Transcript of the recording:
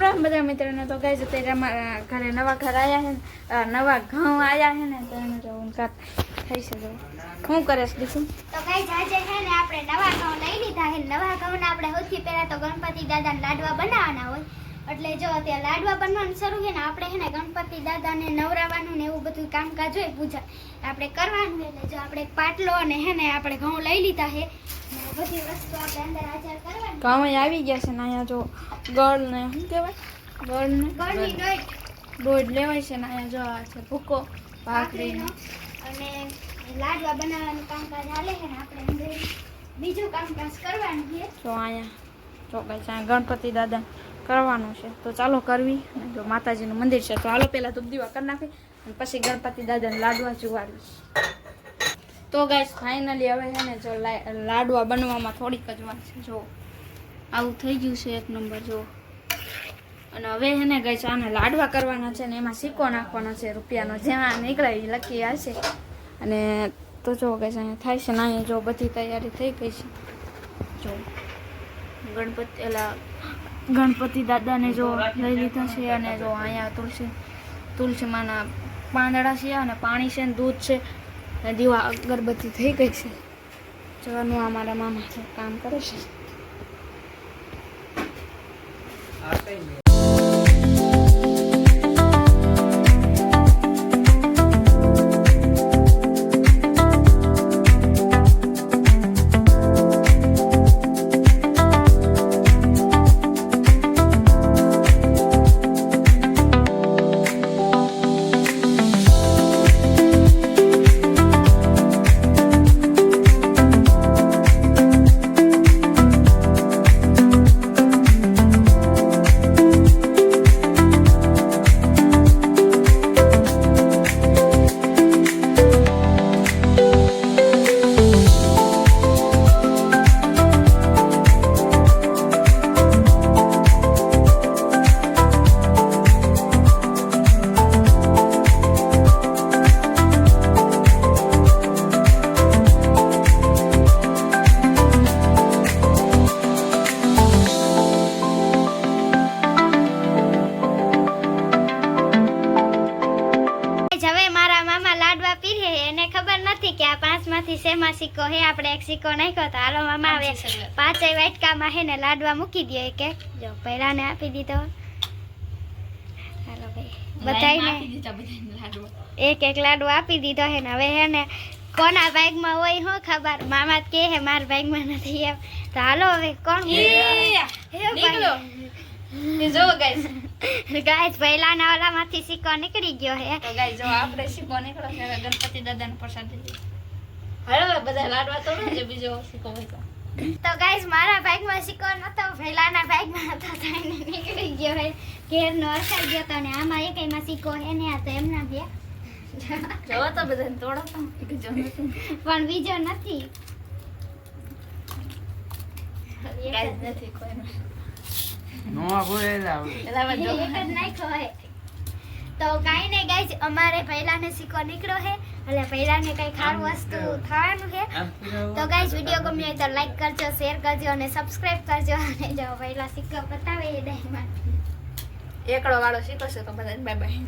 રામ બધા મિત્રોને તો ગાઈસ અત્યારે અમારા ઘરે નવા ઘર આવ્યા છે નવા ઘઉં આવ્યા છે ને તો એને જો ઉનકા થઈ છે જો શું કરે છે દીકુ તો ગાઈસ આજે છે ને આપણે નવા ઘઉં લઈ લીધા છે નવા ઘઉંના આપણે સૌથી પહેલા તો ગણપતિ દાદાના લાડવા બનાવવાના હોય એટલે જો અત્યારે લાડવા બનવાનું શરૂ છે ને આપણે છે ને ગણપતિ દાદાને નવરાવવાનું ને એવું બધું કામકાજ હોય પૂજા આપણે કરવાનું એટલે જો આપણે પાટલો અને છે ને આપણે ઘઉં લઈ લીધા છે બધી વસ્તુ આપણે અંદર હાજર કરવાની ઘઉં આવી ગયા છે ને અહીંયા જો ગળ ને શું કહેવાય ગળની દોઢ લેવાય છે ને અહીંયા જો આ છે ભૂકો ભાખરીનો અને લાડવા બનાવવાનું કામકાજ હાલે છે ને આપણે અંદર બીજું કામકાજ કરવાનું છે જો અહીંયા જો ગાઈસ અહીંયા ગણપતિ દાદા કરવાનું છે તો ચાલો કરવી અને જો માતાજીનું મંદિર છે તો હાલો પહેલાં ધૂપ દીવા કરી નાખી અને પછી ગણપતિ દાદાને લાડવા જુવાડવી તો ગાઈસ ફાઇનલી હવે છે ને જો લાડવા બનવામાં થોડીક જ વાર છે જો આવું થઈ ગયું છે એક નંબર જો અને હવે છે ને ગાઈસ આને લાડવા કરવાના છે ને એમાં સિક્કો નાખવાનો છે રૂપિયાનો જેમાં નીકળે એ લકી હશે અને તો જો ગાઈસ અહીંયા થાય છે ને અહીંયા જો બધી તૈયારી થઈ ગઈ છે જો ગણપતિ દાદાને જો લઈ લીધા છે અને જો અહીંયા તુલસીમાના પાંદડા છે અને પાણી છે ને દૂધ છે અને દીવા અગરબત્તી થઈ ગઈ છે જવાનું અમારા મામા છે કામ કરે છે શેમાં સિક્કો હે આપણે એક સિક્કો નાખ્યો તો હાલો મામા હવે પાંચેય વાટકામાં હે ને લાડવા મૂકી દો એક એક જો પહેલાને આપી દીધો હાલો ભાઈ બધાને એક એક લાડવો આપી દીધો હે ને હવે હે ને કોના ભાગમાં હોય શું ખબર મામા કે હે મારા ભાગમાં નથી એમ તો હાલો હવે કોણ જો ગાઈસ પહેલાના ઓલામાંથી સિક્કો નીકળી ગયો હે તો ગાઈસ જો આપણે સિક્કો નીકળ્યો છે હવે ગણપતિ દાદાને પ્રસાદ દીધી હાલો બધા લાડવા તો ને બીજો સિક્કો હોય તો ગાઈસ મારા ભાગમાં સિક્કો નતો પહેલાના ભાગમાં હતો તો એને નીકળી ગયો હે ઘેરનો અરસાઈ ગયો તો ને આમાં એકઈમાં સિક્કો હે ને આ તો એમના બે જો તો બધાને તોડો તો બીજો નથી પણ બીજો નથી ગાઈસ નથી કોઈ નો બોલે એલા જો એક જ નાખ્યો હે તો કાઈ નહીં ગાઈસ અમારે પહેલાને સિક્કો નીકળ્યો હે એટલે પહેલાને કઈ ખારું વસ્તુ ખાવાનું છે તો ગાઈસ વિડિયો ગમ્યો હોય તો લાઈક કરજો શેર કરજો અને સબસ્ક્રાઇબ કરજો અને જો પહેલા સિક્કો બતાવે એ ડાયમાં એકડો વાળો સિક્કો છે તો બધાને બાય બાય